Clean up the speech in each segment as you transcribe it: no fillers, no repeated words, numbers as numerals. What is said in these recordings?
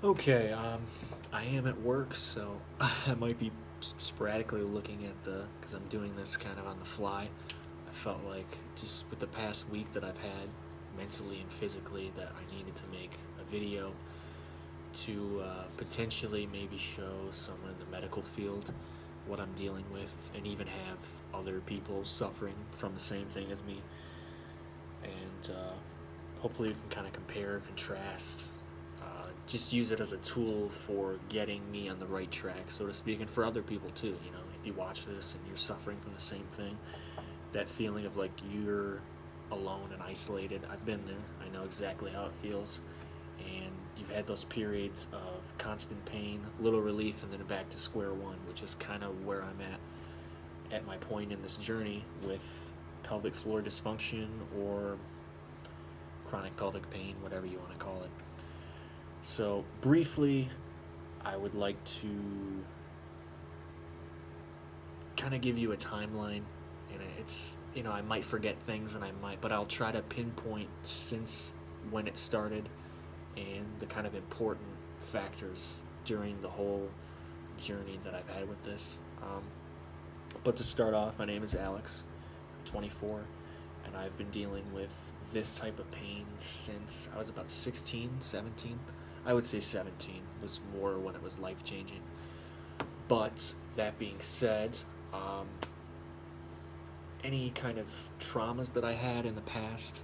Okay, I am at work, so I might be sporadically looking at because I'm doing this kind of on the fly. I felt like just with the past week that I've had, mentally and physically, that I needed to make a video to potentially maybe show someone in the medical field what I'm dealing with, and even have other people suffering from the same thing as me. And hopefully, you can kind of compare, contrast, just use it as a tool for getting me on the right track, so to speak, and for other people too. You know, if you watch this and you're suffering from the same thing, that feeling of like you're alone and isolated, I've been there. I know exactly how it feels. And you've had those periods of constant pain, little relief, and then back to square one, which is kind of where I'm at my point in this journey with pelvic floor dysfunction or chronic pelvic pain, whatever you want to call it. So, briefly, I would like to kind of give you a timeline, and I might forget things, and but I'll try to pinpoint since when it started and the kind of important factors during the whole journey that I've had with this. But to start off, my name is Alex, I'm 24, and I've been dealing with this type of pain since I was about 16, 17. I would say 17 was more when it was life changing. But that being said, um, any kind of traumas that I had in the past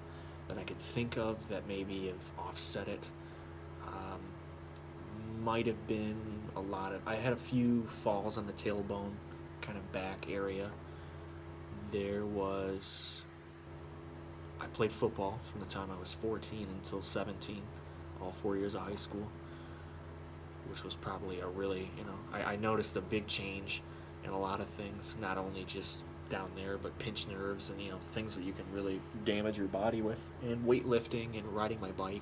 that I could think of that maybe have offset it might have been a lot of. I had a few falls on the tailbone, kind of back area. There was. I played football from the time I was 14 until 17, all 4 years of high school, which was probably a really, I noticed a big change in a lot of things, not only just down there, but pinched nerves and, things that you can really damage your body with, and weightlifting and riding my bike.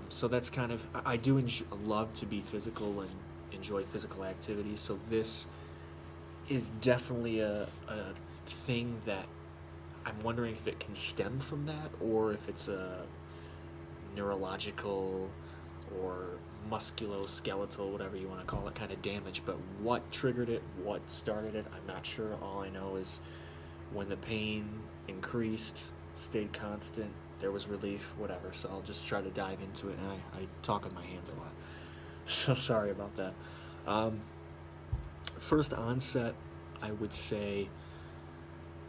So that's kind of, I do love to be physical and enjoy physical activities. So this is definitely a thing that I'm wondering if it can stem from that, or if it's a neurological or musculoskeletal, whatever you want to call it, kind of damage. But what triggered it, what started it, I'm not sure. All I know is when the pain increased, stayed constant, there was relief, whatever. So I'll just try to dive into it, and I talk with my hands a lot. So sorry about that. Um, First onset, I would say,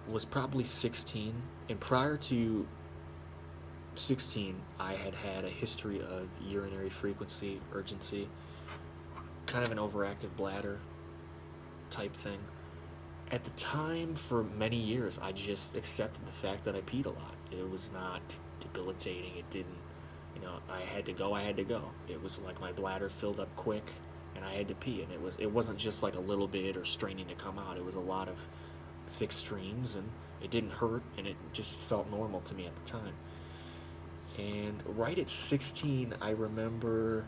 was probably 16. And prior to 16, I had a history of urinary frequency, urgency, kind of an overactive bladder type thing. At the time, for many years, I just accepted the fact that I peed a lot. It was not debilitating. It didn't, I had to go, I had to go. It was like my bladder filled up quick and I had to pee. And it wasn't just like a little bit or straining to come out. It was a lot of thick streams, and it didn't hurt, and it just felt normal to me at the time. And right at 16, I remember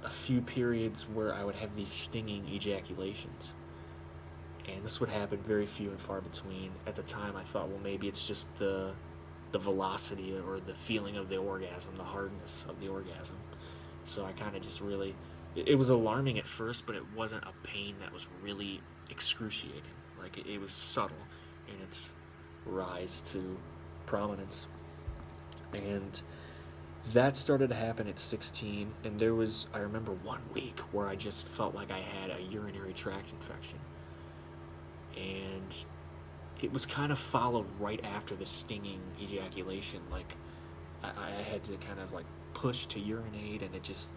a few periods where I would have these stinging ejaculations. And this would happen very few and far between. At the time, I thought, well, maybe it's just the velocity or the feeling of the orgasm, the hardness of the orgasm. So I kind of just really, it was alarming at first, but it wasn't a pain that was really excruciating. Like it was subtle in its rise to prominence. And that started to happen at 16, and I remember 1 week where I just felt like I had a urinary tract infection. And it was kind of followed right after the stinging ejaculation. Like, I had to kind of like push to urinate, and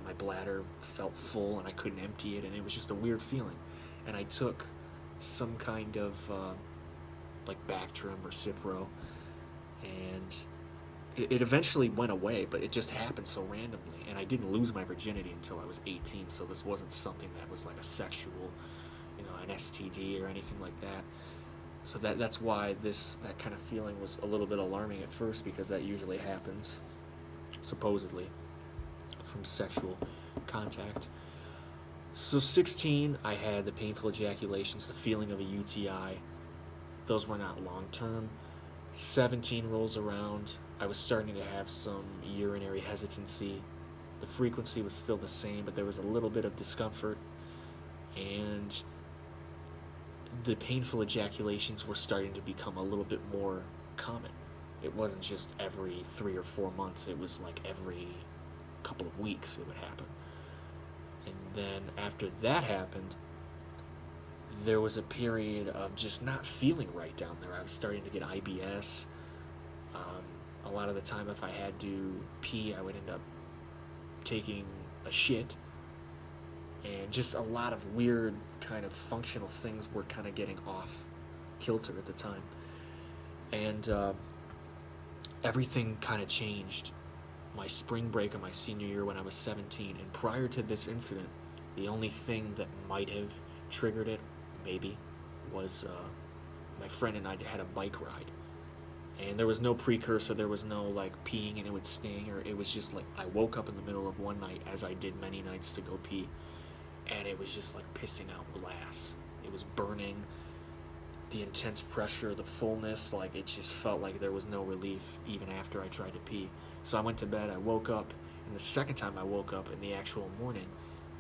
my bladder felt full and I couldn't empty it, and it was just a weird feeling. And I took some kind of like Bactrim or Cipro, and it eventually went away, but it just happened so randomly. And I didn't lose my virginity until I was 18, so this wasn't something that was like a sexual, an STD or anything like that. So that's why that kind of feeling was a little bit alarming at first, because that usually happens, supposedly, from sexual contact. So 16, I had the painful ejaculations, the feeling of a UTI. Those were not long term. 17 rolls around. I was starting to have some urinary hesitancy, The frequency was still the same, but there was a little bit of discomfort, and the painful ejaculations were starting to become a little bit more common. It wasn't just every 3 or 4 months, it was like every couple of weeks it would happen. And then after that happened, there was a period of just not feeling right down there. I was starting to get IBS. A lot of the time, if I had to pee, I would end up taking a shit. And just a lot of weird kind of functional things were kind of getting off kilter at the time. And everything kind of changed my spring break of my senior year when I was 17. And prior to this incident, the only thing that might have triggered it, maybe, was my friend and I had a bike ride. And there was no precursor, there was no like peeing and it would sting, or it was just like I woke up in the middle of one night, as I did many nights, to go pee, and it was just like pissing out glass. It was burning, the intense pressure, the fullness, like it just felt like there was no relief even after I tried to pee. So I went to bed, I woke up, and the second time I woke up in the actual morning,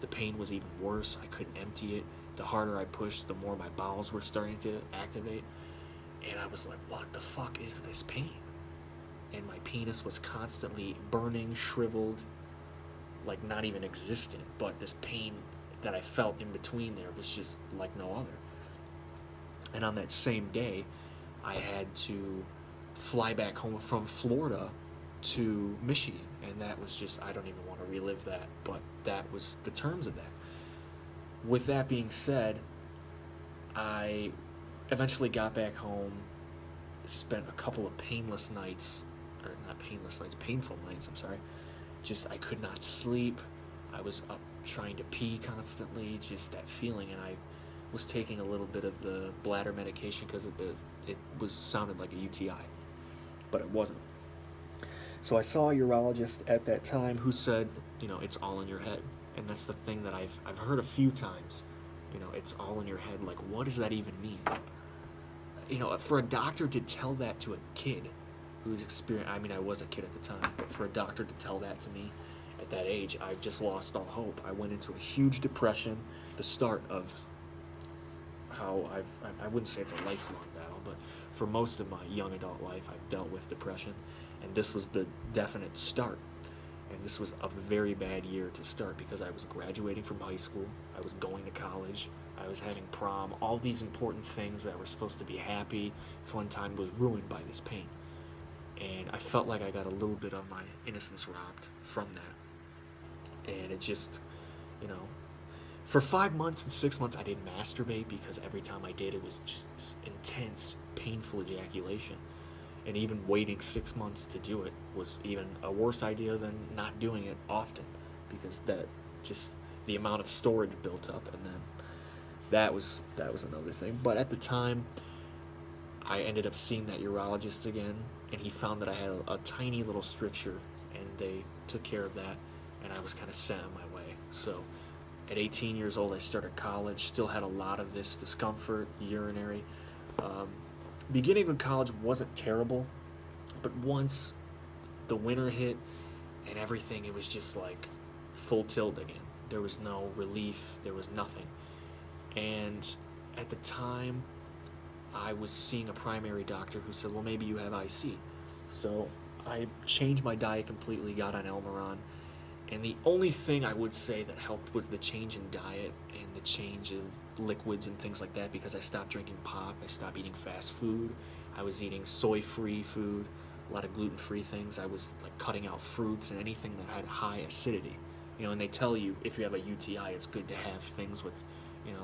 the pain was even worse. I couldn't empty it. The harder I pushed, the more my bowels were starting to activate. And I was like, what the fuck is this pain? And my penis was constantly burning, shriveled, like not even existent. But this pain that I felt in between there was just like no other. And on that same day, I had to fly back home from Florida to Michigan. And that was just, I don't even want to relive that. But that was the terms of that. With that being said, I eventually got back home, spent a couple of painful nights, I'm sorry. Just, I could not sleep. I was up trying to pee constantly, just that feeling, and I was taking a little bit of the bladder medication because it sounded like a UTI, but it wasn't. So I saw a urologist at that time who said, it's all in your head. And that's the thing that I've heard a few times. It's all in your head. Like, what does that even mean? For a doctor to tell that to a kid who's experienced, I was a kid at the time, but for a doctor to tell that to me at that age, I just lost all hope. I went into a huge depression, the start of how I wouldn't say it's a lifelong battle, but for most of my young adult life, I've dealt with depression, and this was the definite start. And this was a very bad year to start because I was graduating from high school, I was going to college, I was having prom, all these important things that were supposed to be happy, fun time was ruined by this pain. And I felt like I got a little bit of my innocence robbed from that. And it just, for 5 months and 6 months I didn't masturbate because every time I did it was just this intense, painful ejaculation. And even waiting 6 months to do it was even a worse idea than not doing it often, because that just the amount of storage built up, and then that was another thing. But at the time, I ended up seeing that urologist again, and he found that I had a tiny little stricture, and they took care of that, and I was kind of set on my way. So at 18 years old, I started college, still had a lot of this discomfort, urinary. Beginning of college wasn't terrible, but once the winter hit and everything, it was just like full tilt again. There was no relief, there was nothing. And at the time, I was seeing a primary doctor who said, well, maybe you have IC. So I changed my diet completely, got on Elmeron, and the only thing I would say that helped was the change in diet and the change of liquids and things like that, because I stopped drinking pop, I stopped eating fast food, I was eating soy-free food, a lot of gluten-free things. I was like cutting out fruits and anything that had high acidity. And they tell you if you have a UTI, it's good to have things with,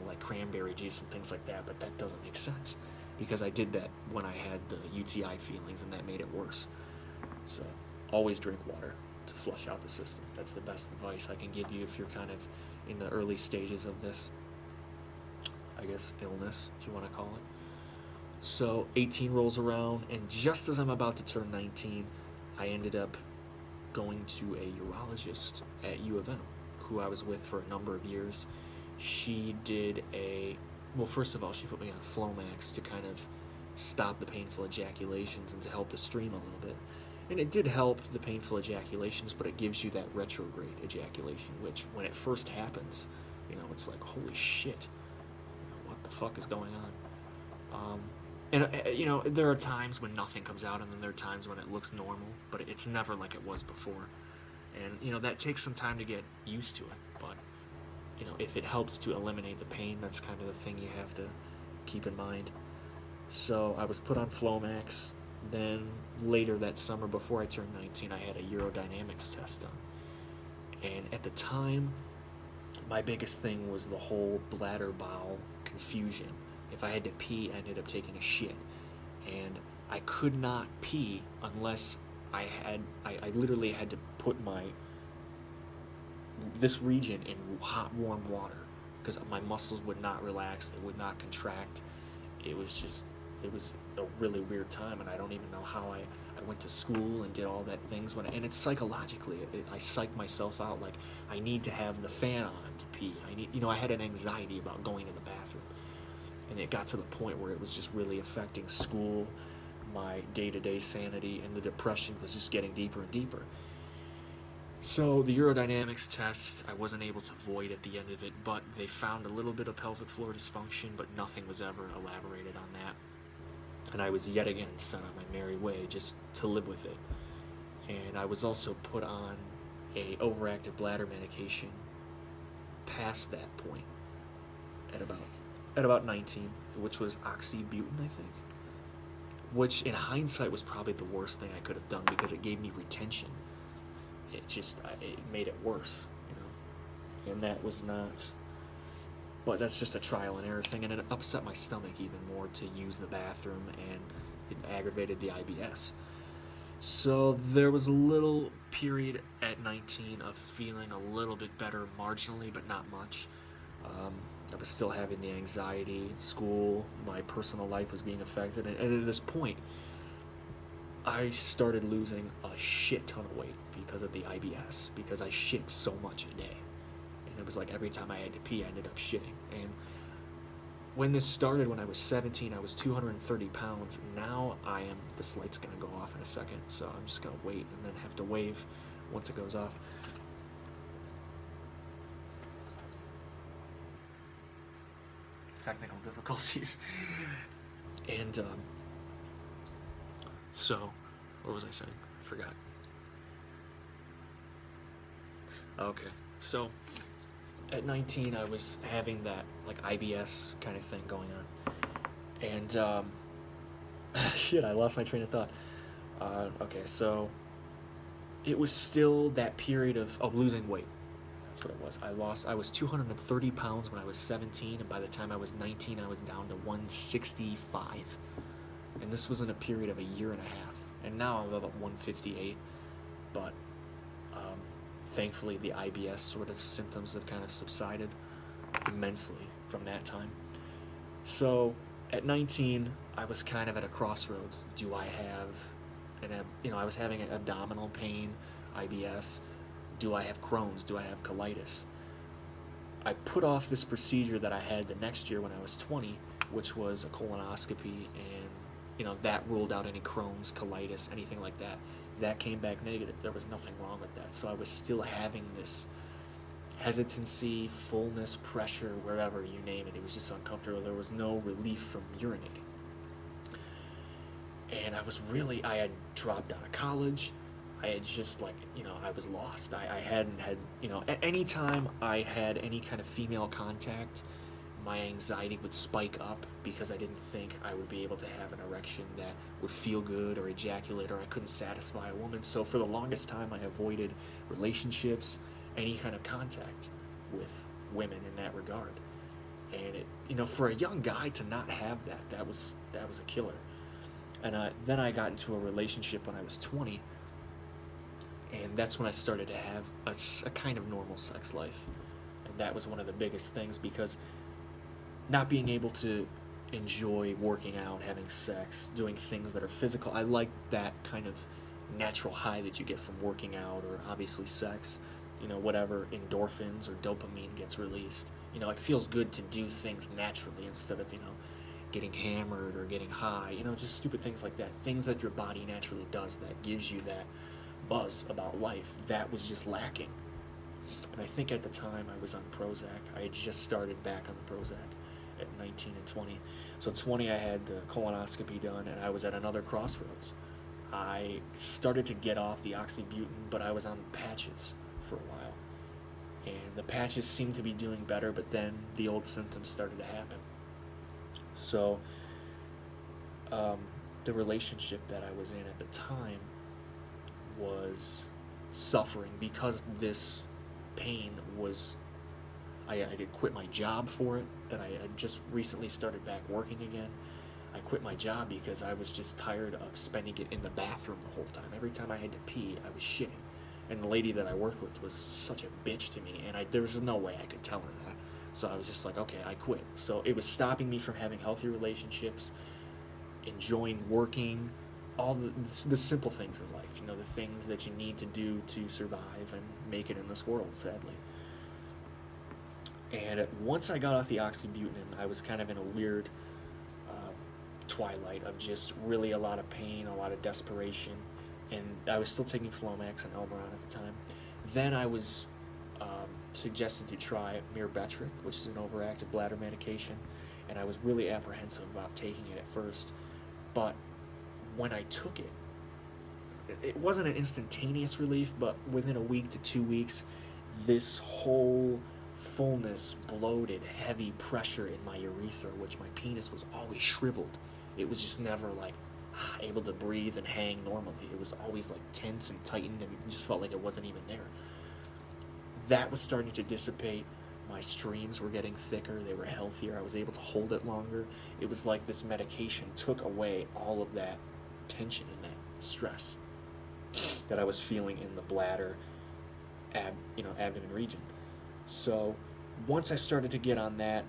like cranberry juice and things like that, but that doesn't make sense because I did that when I had the UTI feelings, and that made it worse. So always drink water to flush out the system. That's the best advice I can give you if you're kind of in the early stages of this, I guess, illness, if you want to call it. So 18 rolls around, and just as I'm about to turn 19, I ended up going to a urologist at U of M, who I was with for a number of years. She did first of all, she put me on Flomax to kind of stop the painful ejaculations and to help the stream a little bit. And it did help the painful ejaculations, but it gives you that retrograde ejaculation, which when it first happens, it's like, holy shit, what the fuck is going on? And there are times when nothing comes out, and then there are times when it looks normal, but it's never like it was before. And that takes some time to get used to it. But if it helps to eliminate the pain, that's kind of the thing you have to keep in mind. So I was put on Flomax. Then later that summer, before I turned 19, I had a urodynamics test done. And at the time, my biggest thing was the whole bladder bowel confusion. If I had to pee, I ended up taking a shit. And I could not pee unless I literally had to put this region in hot, warm water, because my muscles would not relax, they would not contract. It was a really weird time, and I don't even know how I went to school and did all that things and it's psychologically, I psych myself out, like I need to have the fan on to pee. I had an anxiety about going to the bathroom, and it got to the point where it was just really affecting school, my day-to-day sanity, and the depression was just getting deeper and deeper. So the urodynamics test, I wasn't able to void at the end of it, but they found a little bit of pelvic floor dysfunction, but nothing was ever elaborated on that. And I was yet again sent on my merry way just to live with it. And I was also put on a overactive bladder medication past that point at about 19, which was oxybutynin, I think. Which in hindsight was probably the worst thing I could have done, because it gave me retention. It made it worse, and that was not, but that's just a trial and error thing, and it upset my stomach even more to use the bathroom, and it aggravated the IBS. So there was a little period at 19 of feeling a little bit better marginally, but not much. I was still having the anxiety, school, my personal life was being affected, and at this point, I started losing a shit ton of weight because of the IBS, because I shit so much a day. And it was like every time I had to pee, I ended up shitting. And when this started, when I was 17, I was 230 pounds. Now this light's going to go off in a second, so I'm just going to wait and then have to wave once it goes off. Technical difficulties. And, so, what was I saying? I forgot. Okay, so at 19, I was having that like IBS kind of thing going on, and shit, I lost my train of thought. Okay, so it was still that period of losing weight. That's what it was. I was 230 pounds when I was 17, and by the time I was 19, I was down to 165. And this was in a period of a year and a half. And now I'm about 158. But thankfully, the IBS sort of symptoms have kind of subsided immensely from that time. So at 19, I was kind of at a crossroads. Do I have I was having an abdominal pain, IBS. Do I have Crohn's? Do I have colitis? I put off this procedure that I had the next year when I was 20, which was a colonoscopy, and that ruled out any Crohn's, colitis, anything like that. That came back negative. There was nothing wrong with that. So I was still having this hesitancy, fullness, pressure, wherever you name it. It was just uncomfortable. There was no relief from urinating. And I had dropped out of college. I had just I was lost. I hadn't had, at any time I had any kind of female contact, my anxiety would spike up because I didn't think I would be able to have an erection that would feel good or ejaculate, or I couldn't satisfy a woman. So for the longest time, I avoided relationships, any kind of contact with women in that regard. And for a young guy to not have that was a killer. And then I got into a relationship when I was 20, and that's when I started to have a kind of normal sex life. And that was one of the biggest things, because not being able to enjoy working out, having sex, doing things that are physical, I like that kind of natural high that you get from working out, or obviously sex, whatever endorphins or dopamine gets released. It feels good to do things naturally instead of, getting hammered or getting high, just stupid things like that. Things that your body naturally does that gives you that buzz about life. That was just lacking. And I think at the time I was on Prozac. I had just started back on the Prozac at 19 and 20. So 20 I had the colonoscopy done, and I was at another crossroads. I started to get off the oxybutynin, but I was on patches for a while. And the patches seemed to be doing better, but then the old symptoms started to happen. So the relationship that I was in at the time was suffering because this pain was, I did quit my job for it, that I had just recently started back working again. I quit my job because I was just tired of spending it in the bathroom the whole time. Every time I had to pee, I was shitting. And the lady that I worked with was such a bitch to me, and there was no way I could tell her that. So I was just like, okay, I quit. So it was stopping me from having healthy relationships, enjoying working, all the simple things in life, the things that you need to do to survive and make it in this world, sadly. And once I got off the oxybutynin, I was kind of in a weird twilight of just really a lot of pain, a lot of desperation, and I was still taking Flomax and Elmeron at the time. Then I was suggested to try Myrbetriq, which is an overactive bladder medication, and I was really apprehensive about taking it at first, but when I took it, it wasn't an instantaneous relief, but within a week to 2 weeks, this whole fullness, bloated, heavy pressure in my urethra, which my penis was always shriveled. It was just never like able to breathe and hang normally. It was always like tense and tightened, and it just felt like it wasn't even there. That was starting to dissipate. My streams were getting thicker, they were healthier, I was able to hold it longer. It was like this medication took away all of that tension and that stress that I was feeling in the bladder, abdomen region. So once I started to get on that,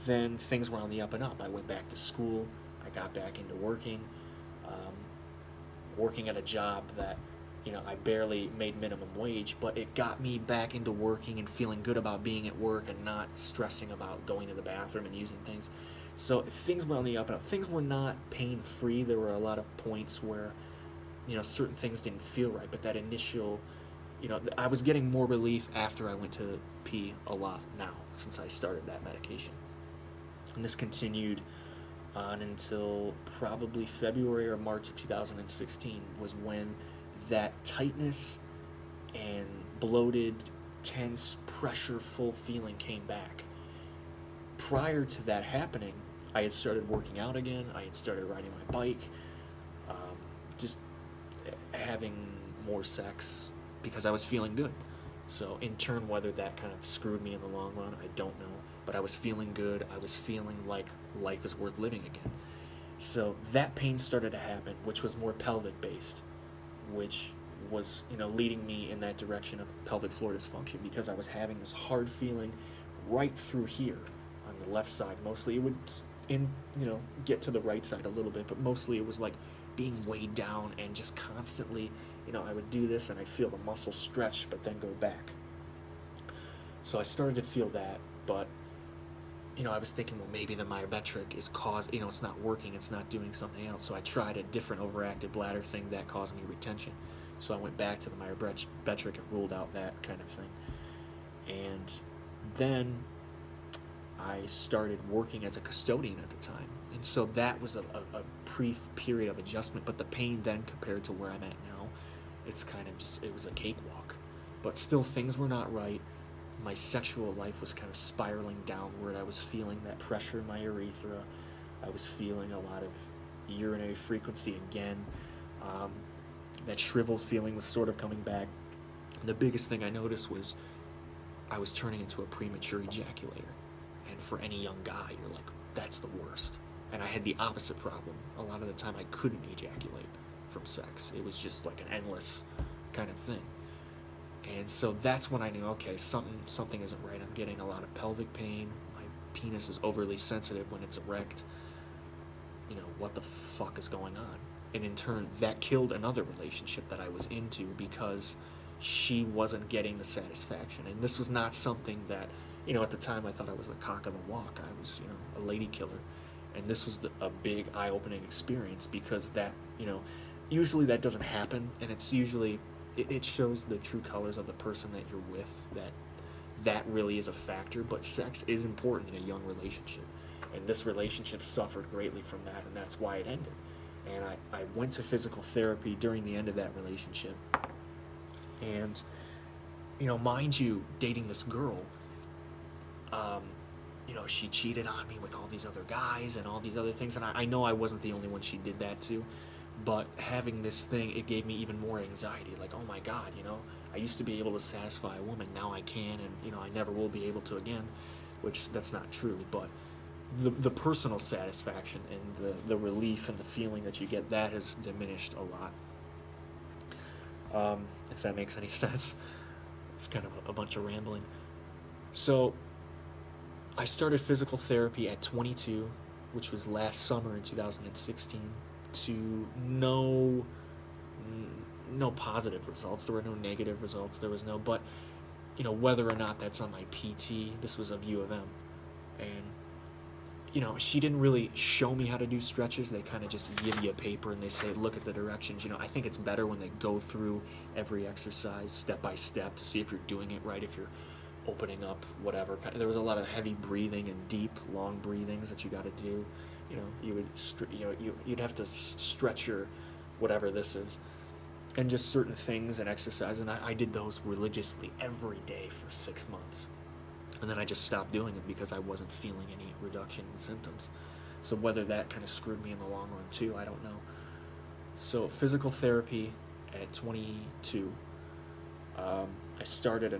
then things were on the up and up. I went back to school, I got back into working at a job that I barely made minimum wage, but it got me back into working and feeling good about being at work and not stressing about going to the bathroom and using things. So things were on the up and up. Things were not pain-free. There were a lot of points where, certain things didn't feel right, but that initial, I was getting more relief after I went to pee a lot now, since I started that medication. And this continued on until probably February or March of 2016 was when that tightness and bloated, tense, pressureful feeling came back. Prior to that happening, I had started working out again, I had started riding my bike, just having more sex because I was feeling good. So in turn, whether that kind of screwed me in the long run, I don't know, but I was feeling good, I was feeling like life is worth living again. So that pain started to happen, which was more pelvic based, which was leading me in that direction of pelvic floor dysfunction, because I was having this hard feeling right through here on the left side. Mostly it would get to the right side a little bit, but mostly it was like being weighed down, and just constantly I would do this and I'd feel the muscle stretch but then go back. So I started to feel that, but I was thinking, well, maybe the Myrbetriq is it's not working, it's not doing something else. So I tried a different overactive bladder thing that caused me retention. So I went back to the Myrbetriq and ruled out that kind of thing. And then I started working as a custodian at the time. And so that was a brief period of adjustment, but the pain then compared to where I'm at now, it's kind of it was a cakewalk. But still, things were not right. My sexual life was kind of spiraling downward. I was feeling that pressure in my urethra. I was feeling a lot of urinary frequency again. That shriveled feeling was sort of coming back. And the biggest thing I noticed was I was turning into a premature ejaculator. And for any young guy, you're like, that's the worst. And I had the opposite problem. A lot of the time I couldn't ejaculate from sex. It was just like an endless kind of thing. And so that's when I knew, okay, something isn't right. I'm getting a lot of pelvic pain. My penis is overly sensitive when it's erect. What the fuck is going on? And in turn, that killed another relationship that I was into, because she wasn't getting the satisfaction. And this was not something that, at the time I thought I was the cock of the walk. I was, a lady killer. And this was a big eye-opening experience, because that, usually that doesn't happen, and it's usually, it shows the true colors of the person that you're with, that really is a factor. But sex is important in a young relationship, and this relationship suffered greatly from that, and that's why it ended. And I went to physical therapy during the end of that relationship, and mind you, dating this girl, um, she cheated on me with all these other guys and all these other things, and I know I wasn't the only one she did that to, but having this thing, it gave me even more anxiety. Like, oh my God, I used to be able to satisfy a woman, now I can, and I never will be able to again, which that's not true, but the personal satisfaction and the relief and the feeling that you get, that has diminished a lot. If that makes any sense. It's kind of a bunch of rambling. So I started physical therapy at 22, which was last summer in 2016, to no positive results. There were no negative results. There was no, but whether or not that's on my PT, this was of U of M, and she didn't really show me how to do stretches. They kind of just give you a paper and they say, look at the directions. I think it's better when they go through every exercise step by step to see if you're doing it right, if you're opening up, whatever. There was a lot of heavy breathing and deep, long breathings that you got to do. You'd have to stretch your whatever this is, and just certain things and exercise. And I did those religiously every day for 6 months. And then I just stopped doing it because I wasn't feeling any reduction in symptoms. So whether that kind of screwed me in the long run too, I don't know. So physical therapy at 22, I started a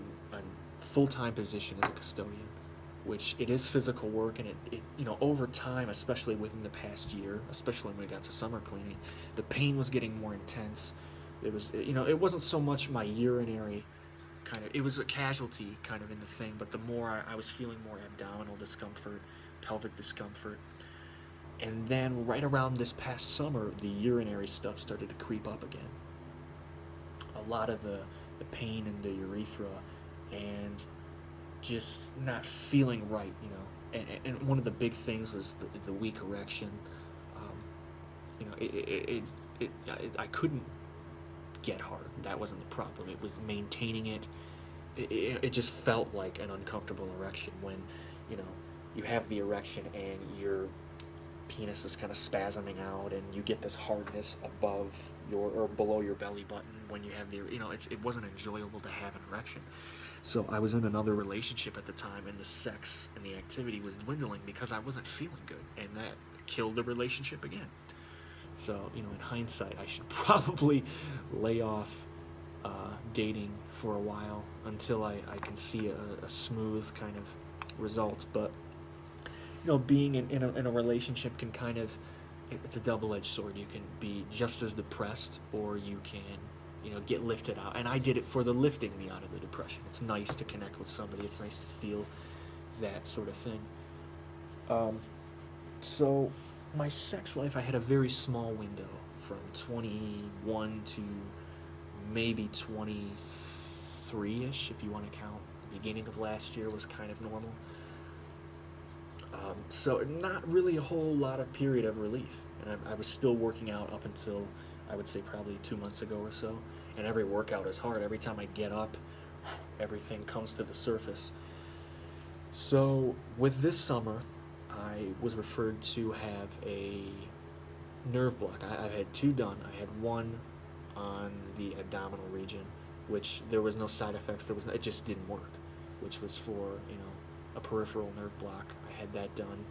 full-time position as a custodian, which it is physical work, and it over time, especially within the past year, especially when we got to summer cleaning, the pain was getting more intense. It was, it wasn't so much my urinary it was a casualty kind of in the thing, but the more I was feeling more abdominal discomfort, pelvic discomfort. And then right around this past summer, the urinary stuff started to creep up again. A lot of the pain in the urethra, and just not feeling right, and one of the big things was the weak erection. I couldn't get hard. That wasn't the problem. It was maintaining it. It just felt like an uncomfortable erection when, you have the erection and your penis is kind of spasming out, and you get this hardness above or below your belly button when you have it wasn't enjoyable to have an erection. So I was in another relationship at the time, and the sex and the activity was dwindling because I wasn't feeling good, and that killed the relationship again. So, in hindsight, I should probably lay off dating for a while until I can see a smooth kind of result. But, being in a relationship can kind of, it's a double-edged sword. You can be just as depressed, or you can, get lifted out. And I did it for the lifting me out of the depression. It's nice to connect with somebody. It's nice to feel that sort of thing. So my sex life, I had a very small window from 21 to maybe 23-ish, if you want to count. The beginning of last year was kind of normal. So not really a whole lot of period of relief. And I was still working out up until, I would say, probably 2 months ago or so. And every workout is hard. Every time I get up, everything comes to the surface. So with this summer, I was referred to have a nerve block. I had 2 done. I had one on the abdominal region, which there was no side effects. It just didn't work, which was for, a peripheral nerve block. I had that done.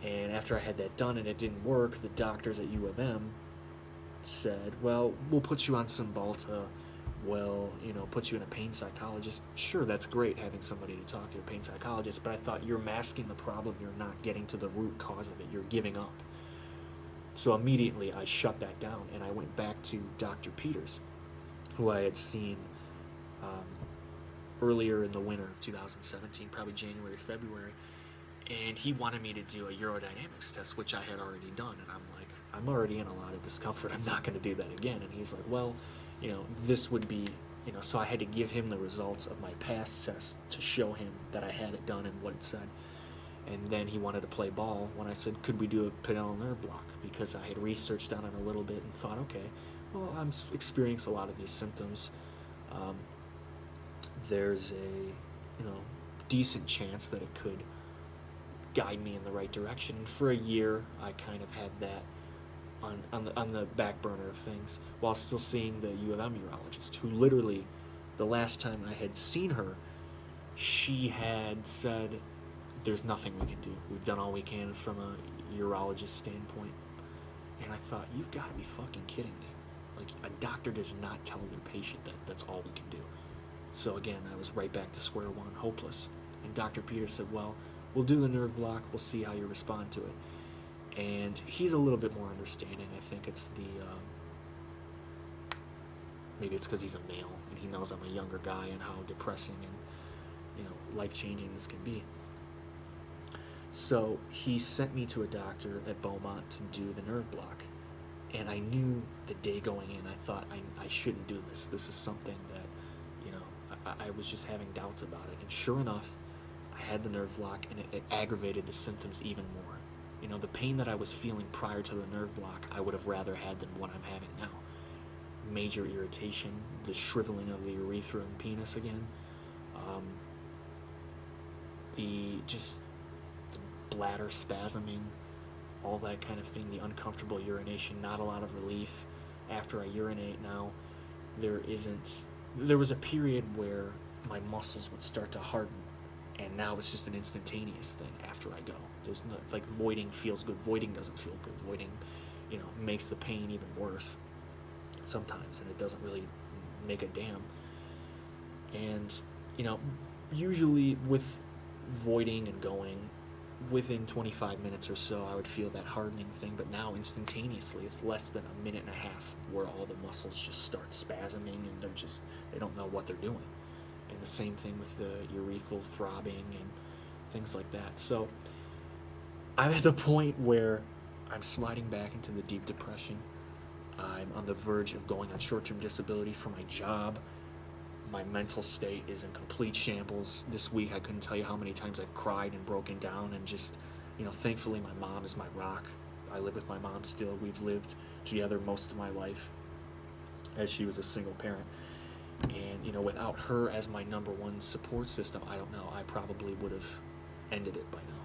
And after I had that done and it didn't work, the doctors at U of M said, well, we'll put you on Cymbalta. We'll, put you in a pain psychologist. Sure, that's great having somebody to talk to, a pain psychologist, but I thought, you're masking the problem. You're not getting to the root cause of it. You're giving up. So immediately I shut that down, and I went back to Dr. Peters, who I had seen earlier in the winter of 2017, probably January, February, and he wanted me to do a urodynamics test, which I had already done, and I'm like, I'm already in a lot of discomfort. I'm not going to do that again. And he's like, well, this would be, so I had to give him the results of my past test to show him that I had it done and what it said. And then he wanted to play ball when I said, could we do a penile nerve block? Because I had researched on it a little bit and thought, okay, well, I'm experiencing a lot of these symptoms. There's a, decent chance that it could guide me in the right direction. And for a year, I kind of had that on the back burner of things, while still seeing the U of M urologist, who literally, the last time I had seen her, she had said, there's nothing we can do. We've done all we can from a urologist standpoint. And I thought, you've got to be fucking kidding me. Like, a doctor does not tell their patient that that's all we can do. So again, I was right back to square one, hopeless. And Dr. Peters said, well, we'll do the nerve block. We'll see how you respond to it. And he's a little bit more understanding. I think it's maybe it's because he's a male and he knows I'm a younger guy and how depressing and, life-changing this can be. So he sent me to a doctor at Beaumont to do the nerve block. And I knew the day going in, I thought, I shouldn't do this. This is something that, I was just having doubts about it. And sure enough, I had the nerve block, and it aggravated the symptoms even more. The pain that I was feeling prior to the nerve block, I would have rather had than what I'm having now. Major irritation, the shriveling of the urethra and penis again, the bladder spasming, all that kind of thing, the uncomfortable urination, not a lot of relief after I urinate now. There was a period where my muscles would start to harden, and now it's just an instantaneous thing after I go. It's like voiding feels good. Voiding doesn't feel good. Voiding, makes the pain even worse sometimes, and it doesn't really make a damn. And, usually with voiding and going, within 25 minutes or so, I would feel that hardening thing, but now instantaneously, it's less than a minute and a half where all the muscles just start spasming and they don't know what they're doing. And the same thing with the urethral throbbing and things like that. So I'm at the point where I'm sliding back into the deep depression. I'm on the verge of going on short-term disability for my job. My mental state is in complete shambles. This week I couldn't tell you how many times I've cried and broken down, and just, thankfully my mom is my rock. I live with my mom still. We've lived together most of my life, as she was a single parent. And, without her as my number one support system, I don't know, I probably would have ended it by now.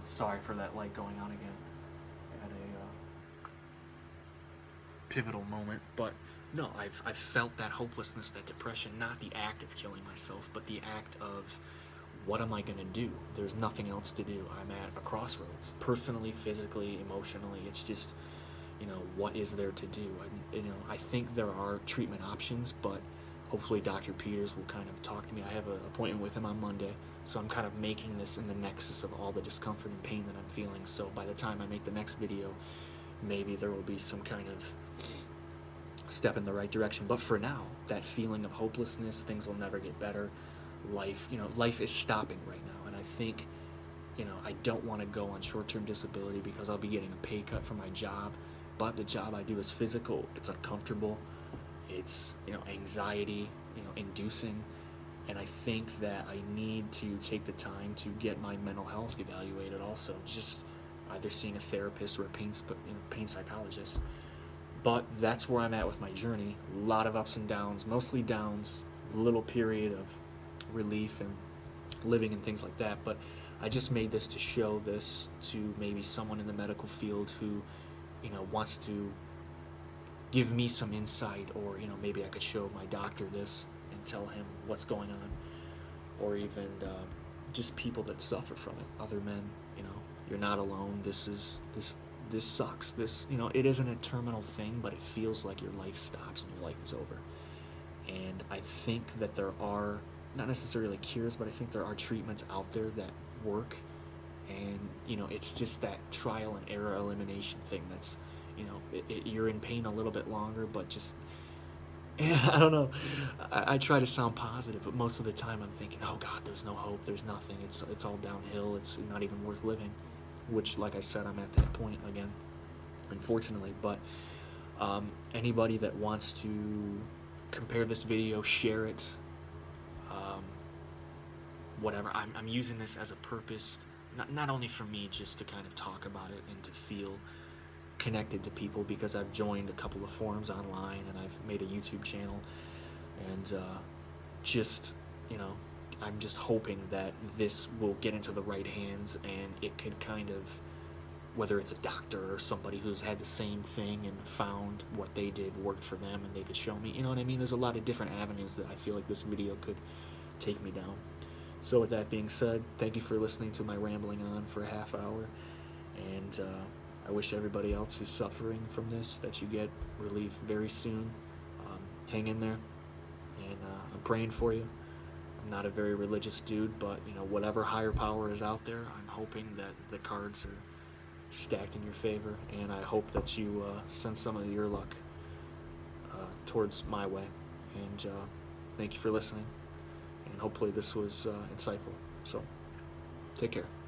Sorry for that light going on again at a pivotal moment, but no, I've felt that hopelessness, that depression, not the act of killing myself, but the act of, what am I going to do? There's nothing else to do. I'm at a crossroads, personally, physically, emotionally. It's just, what is there to do? I think there are treatment options, but hopefully Dr. Peters will kind of talk to me. I have an appointment with him on Monday, so I'm kind of making this in the nexus of all the discomfort and pain that I'm feeling. So by the time I make the next video, maybe there will be some kind of step in the right direction. But for now, that feeling of hopelessness, things will never get better, life is stopping right now. And I think, I don't want to go on short-term disability because I'll be getting a pay cut for my job. But the job I do is physical, it's uncomfortable, it's, anxiety, inducing. And I think that I need to take the time to get my mental health evaluated also, just either seeing a therapist or a pain psychologist. But that's where I'm at with my journey. A lot of ups and downs, mostly downs, a little period of relief and living and things like that. But I just made this to show this to maybe someone in the medical field who, wants to give me some insight, or, maybe I could show my doctor this and tell him what's going on, or even just people that suffer from it, other men, you're not alone. This sucks. It isn't a terminal thing, but it feels like your life stops and your life is over. And I think that there are, not necessarily cures, but I think there are treatments out there that work. And, it's just that trial and error elimination thing that's, you're in pain a little bit longer, but just, I don't know. I try to sound positive, but most of the time I'm thinking, oh God, there's no hope, there's nothing, it's all downhill, it's not even worth living. Which, like I said, I'm at that point again, unfortunately. But anybody that wants to compare this video, share it, whatever. I'm using this as a purpose, not only for me just to kind of talk about it and to feel connected to people, because I've joined a couple of forums online and I've made a YouTube channel, and just, you know, I'm just hoping that this will get into the right hands and it could kind of, whether it's a doctor or somebody who's had the same thing and found what they did worked for them and they could show me, you know what I mean? There's a lot of different avenues that I feel like this video could take me down. So with that being said, thank you for listening to my rambling on for a half hour, and I wish everybody else who's suffering from this that you get relief very soon. Hang in there, and I'm praying for you. I'm not a very religious dude, but you know, whatever higher power is out there, I'm hoping that the cards are stacked in your favor, and I hope that you send some of your luck towards my way. And thank you for listening, and hopefully this was insightful. So take care.